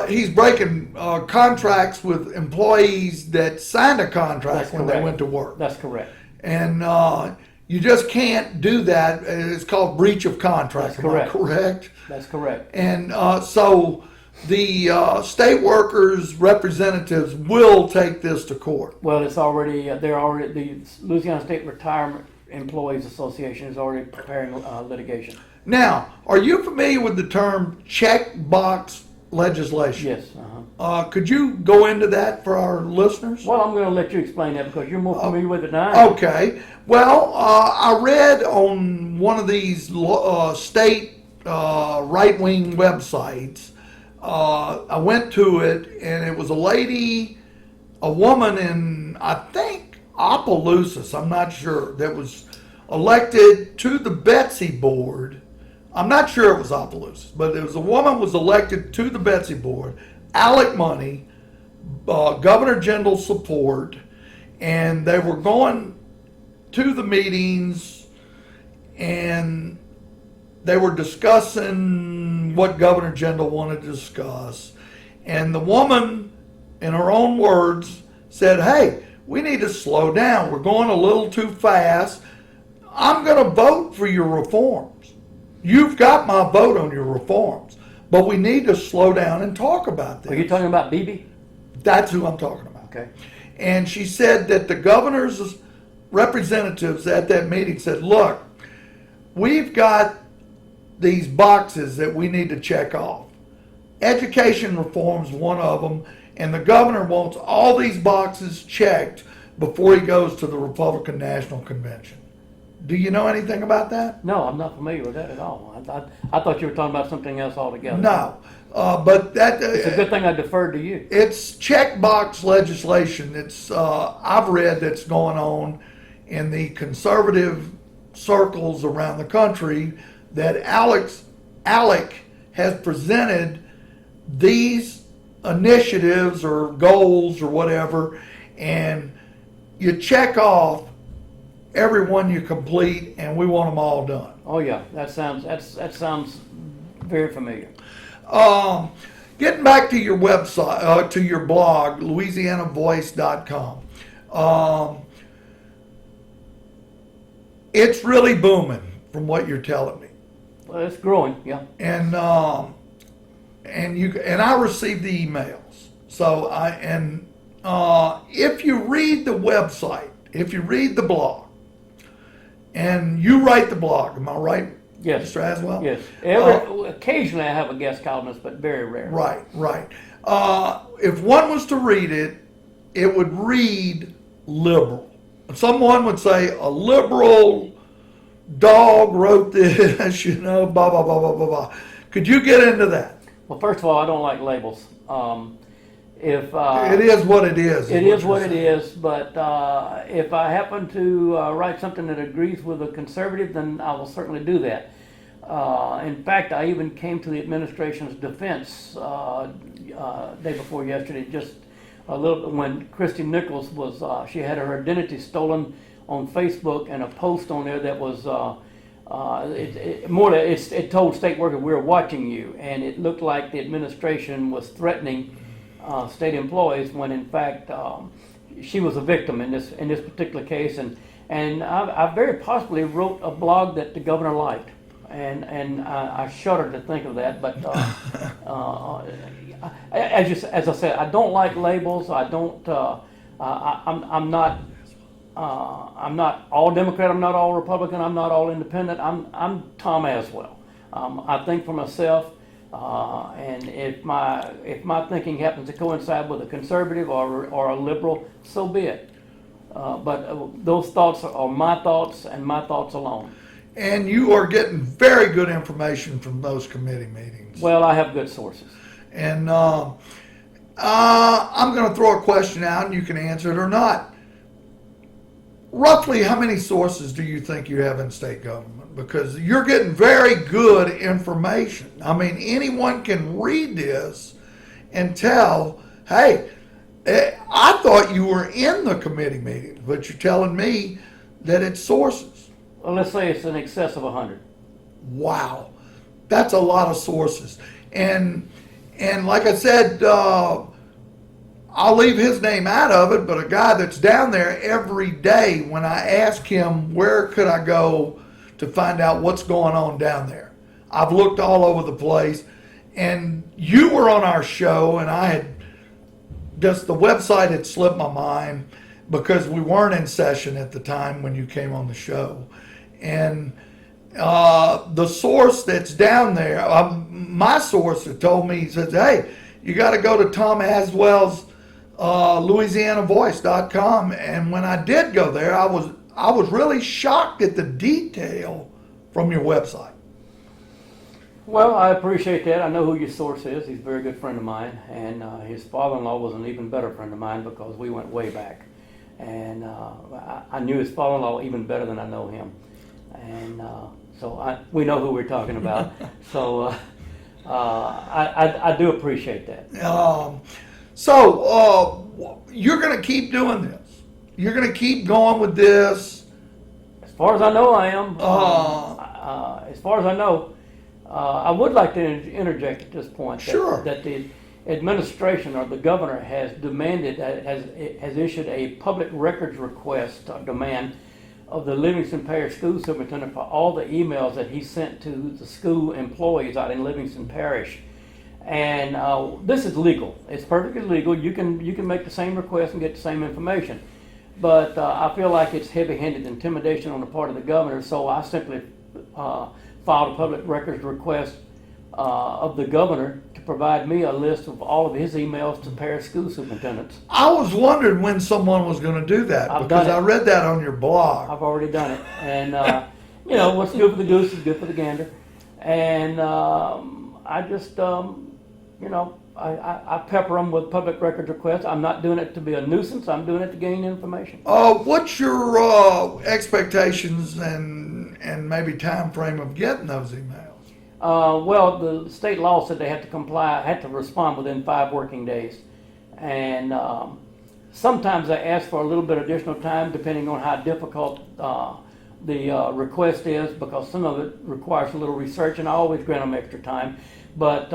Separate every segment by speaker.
Speaker 1: He's breaking contracts with employees that signed a contract
Speaker 2: That's
Speaker 1: when
Speaker 2: correct.
Speaker 1: they went to work.
Speaker 2: That's correct.
Speaker 1: And you just can't do that. It's called breach of contract.
Speaker 2: That's correct.
Speaker 1: Am I correct?
Speaker 2: That's correct.
Speaker 1: And so the state workers' representatives will take this to court.
Speaker 2: Well, it's already, the Louisiana State Retirement Employees Association is already preparing litigation.
Speaker 1: Now, are you familiar with the term checkbox legislation?
Speaker 2: Yes.
Speaker 1: Could you go into that for our listeners?
Speaker 2: Well, I'm going to let you explain that because you're more familiar with it than I am.
Speaker 1: Okay. Well, I read on one of these state right-wing websites. I went to it, and it was a woman in, I think, Opelousas, I'm not sure, that was elected to the Betsy board. I'm not sure it was Opelousas, but a woman was elected to the Betsy board, ALEC money, Governor General support, and they were going to the meetings, and they were discussing what Governor General wanted to discuss. And the woman, in her own words, said, hey, we need to slow down. We're going a little too fast. I'm going to vote for your reforms. You've got my vote on your reforms. But we need to slow down and talk about this.
Speaker 2: Are you talking about Bibi?
Speaker 1: That's who I'm talking about.
Speaker 2: Okay.
Speaker 1: And she said that the governor's representatives at that meeting said, look, we've got these boxes that we need to check off. Education reform's one of them, and the governor wants all these boxes checked before he goes to the Republican National Convention. Do you know anything about that?
Speaker 2: No, I'm not familiar with that at all. I thought you were talking about something else altogether.
Speaker 1: No, but that
Speaker 2: It's a good thing I deferred to you.
Speaker 1: it's checkbox legislation. It's I've read that's going on in the conservative circles around the country that ALEC has presented these initiatives or goals or whatever, and you check off every one you complete, and we want them all done.
Speaker 2: Oh yeah, that sounds very familiar.
Speaker 1: Getting back to your website, to your blog, louisianavoice.com. It's really booming from what you're telling me.
Speaker 2: Well, it's growing, yeah.
Speaker 1: And I receive the emails. So if you read the website, if you read the blog, and you write the blog, am I right?
Speaker 2: Yes.
Speaker 1: Mr. Aswell?
Speaker 2: Yes. Occasionally I have a guest columnist, but very rare.
Speaker 1: Right. If one was to read it, it would read liberal. Someone would say a liberal dog wrote this, blah, blah, blah, blah, blah, blah. Could you get into that?
Speaker 2: Well, first of all, I don't like labels.
Speaker 1: It is what it is.
Speaker 2: It is what it is, but if I happen to write something that agrees with a conservative, then I will certainly do that. In fact, I even came to the administration's defense day before yesterday, just a little when Christy Nichols was, she had her identity stolen on Facebook, and a post on there that was, it told state workers, we're watching you, and it looked like the administration was threatening state employees when in fact she was a victim in this particular case, and I very possibly wrote a blog that the governor liked, and I shudder to think of that. But as I said, I don't like labels. I don't. I'm not all Democrat. I'm not all Republican. I'm not all Independent. I'm Tom Aswell. I think for myself. And if my thinking happens to coincide with a conservative or a liberal, so be it. But those thoughts are my thoughts and my thoughts alone.
Speaker 1: And you are getting very good information from those committee meetings.
Speaker 2: Well, I have good sources.
Speaker 1: And I'm going to throw a question out, and you can answer it or not. Roughly how many sources do you think you have in state government? Because you're getting very good information. I mean, anyone can read this and tell, hey, I thought you were in the committee meetings, but you're telling me that it's sources.
Speaker 2: Well, let's say it's in excess of 100.
Speaker 1: Wow. That's a lot of sources. And And like I said, I'll leave his name out of it, but a guy that's down there every day, when I ask him where could I go to find out what's going on down there, I've looked all over the place. And you were on our show, and I had just, the website had slipped my mind because we weren't in session at the time when you came on the show. And the source that's down there, my source had told me, he says, hey, you got to go to Tom Aswell's LouisianaVoice.com. And when I did go there, I was really shocked at the detail from your website.
Speaker 2: Well, I appreciate that. I know who your source is. He's a very good friend of mine, and his father-in-law was an even better friend of mine because we went way back. And I knew his father-in-law even better than I know him. And so we know who we're talking about. So I do appreciate that.
Speaker 1: So you're going to keep doing this. You're going to keep going with this.
Speaker 2: As far as I know, I am. As far as I know, I would like to interject at this point that the administration or the governor has demanded, has issued a public records request demand of the Livingston Parish School Superintendent for all the emails that he sent to the school employees out in Livingston Parish. And this is legal. It's perfectly legal. You can make the same request and get the same information. But I feel like it's heavy-handed intimidation on the part of the governor, so I simply filed a public records request of the governor to provide me a list of all of his emails to parish school superintendents.
Speaker 1: I was wondering when someone was going to do that because I read that on your blog.
Speaker 2: I've already done it. And, you know, what's good for the goose is good for the gander. And I just, you know, I pepper them with public records requests. I'm not doing it to be a nuisance. I'm doing it to gain information.
Speaker 1: What's your expectations and maybe time frame of getting those emails?
Speaker 2: Well, the state law said they had to respond within 5 working days. And sometimes I ask for a little bit additional time depending on how difficult the request is, because some of it requires a little research, and I always grant them extra time. But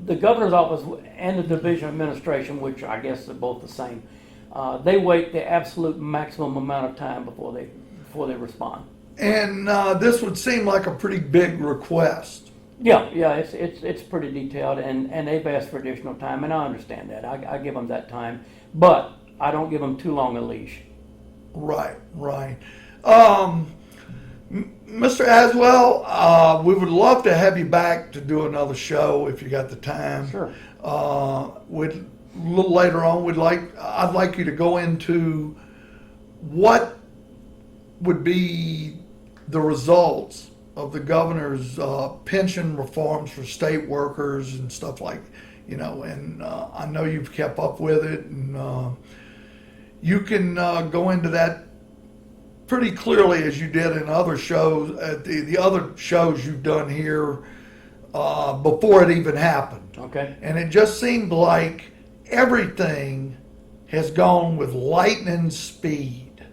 Speaker 2: the governor's office and the Division of Administration, which I guess are both the same, they wait the absolute maximum amount of time before they respond.
Speaker 1: And this would seem like a pretty big request.
Speaker 2: Yeah, it's pretty detailed, and they've asked for additional time, and I understand that. I give them that time, but I don't give them too long a leash.
Speaker 1: Right. Mr. Aswell, we would love to have you back to do another show if you got the time.
Speaker 2: Sure.
Speaker 1: A little later on, I'd like you to go into what would be the results of the governor's pension reforms for state workers and stuff like, you know, and I know you've kept up with it, and you can go into that pretty clearly as you did in other shows, the other shows you've done here before it even happened.
Speaker 2: Okay.
Speaker 1: And it just seemed like everything has gone with lightning speed.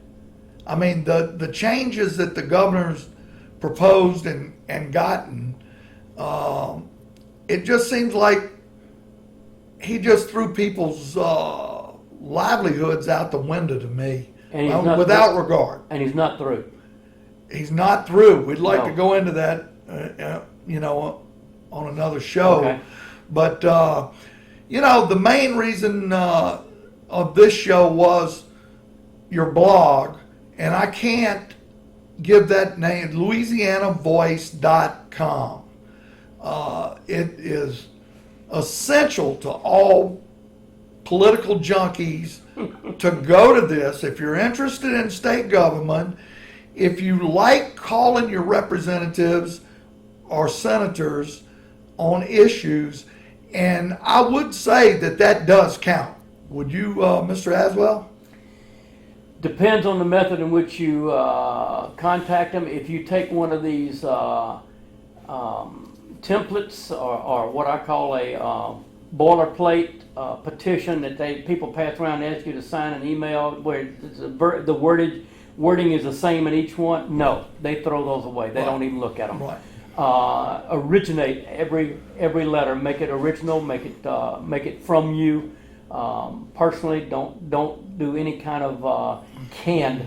Speaker 1: I mean, the changes that the governor's proposed and gotten, it just seems like he just threw people's livelihoods out the window to me, without regard.
Speaker 2: And he's not through.
Speaker 1: He's not through. We'd like to go into that, you know, on another show.
Speaker 2: Okay.
Speaker 1: But, you know, the main reason of this show was your blog, and I can't give that name, LouisianaVoice.com. It is essential to all political junkies to go to this. If you're interested in state government, if you like calling your representatives or senators on issues, and I would say that does count. Would you, Mr. Aswell?
Speaker 2: Depends on the method in which you contact them. If you take one of these templates or what I call a boilerplate petition that people pass around and ask you to sign an email where the wording is the same in each one, no, they throw those away. They don't even look at them.
Speaker 1: Right.
Speaker 2: originate every letter, make it original, make it from you personally. Don't do any kind of canned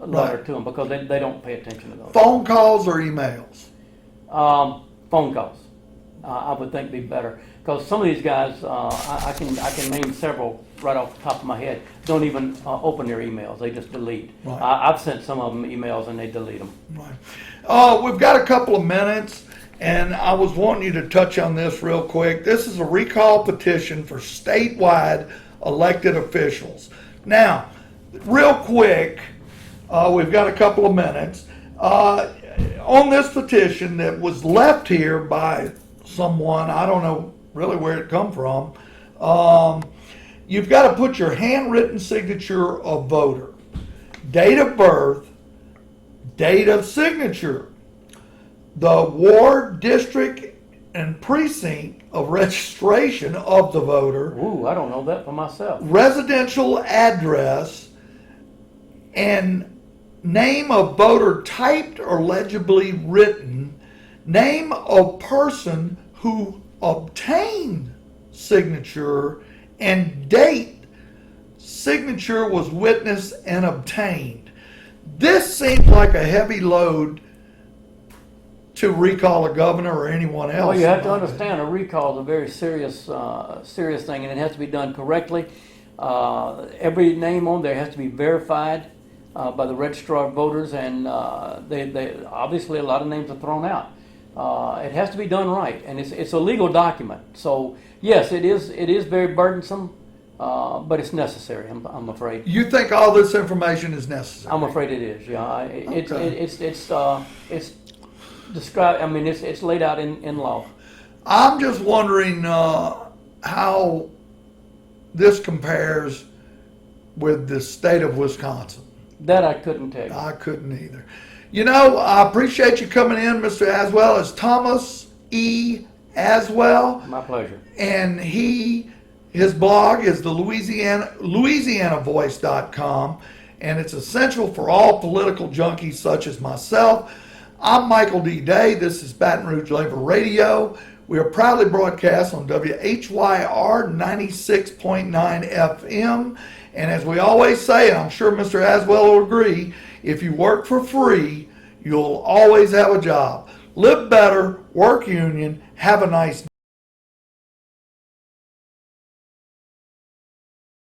Speaker 2: letter
Speaker 1: Right.
Speaker 2: to them, because they don't pay attention to those.
Speaker 1: Phone calls or emails?
Speaker 2: Phone calls, I would think be better, because some of these guys, I can name several right off the top of my head, don't even open their emails. They just delete.
Speaker 1: Right.
Speaker 2: I've sent some of them emails and they delete them.
Speaker 1: Right. We've got a couple of minutes, and I was wanting you to touch on this real quick. This is a recall petition for statewide elected officials. Now, real quick, we've got a couple of minutes. On this petition that was left here by someone, I don't know really where it come from, you've got to put your handwritten signature of voter, date of birth, date of signature, the ward, district, and precinct of registration of the voter,
Speaker 2: Ooh, I don't know that for myself.
Speaker 1: residential address, and name of voter typed or legibly written, name of person who obtained signature, and date signature was witnessed and obtained. This seems like a heavy load to recall a governor or anyone else.
Speaker 2: Well, you have to understand, a recall is a very serious thing, and it has to be done correctly. Every name on there has to be verified by the registrar of voters, and they obviously a lot of names are thrown out. It has to be done right, and it's a legal document. So yes, it is very burdensome, but it's necessary. I'm afraid.
Speaker 1: You think all this information is necessary?
Speaker 2: I'm afraid it is. Yeah,
Speaker 1: Okay.
Speaker 2: it's described. I mean, it's laid out in law.
Speaker 1: I'm just wondering how this compares with the state of Wisconsin.
Speaker 2: That I couldn't tell you.
Speaker 1: I couldn't either. You know, I appreciate you coming in, Mr. Aswell. It's Thomas E. Aswell,
Speaker 2: My pleasure.
Speaker 1: and his blog is the LouisianaVoice.com, and it's essential for all political junkies such as myself. I'm Michael D. Day. This is Baton Rouge Labor Radio. We are proudly broadcast on WHYR 96.9 FM. And as we always say, and I'm sure Mr. Aswell will agree, if you work for free, you'll always have a job. Live better, work union, have a nice day.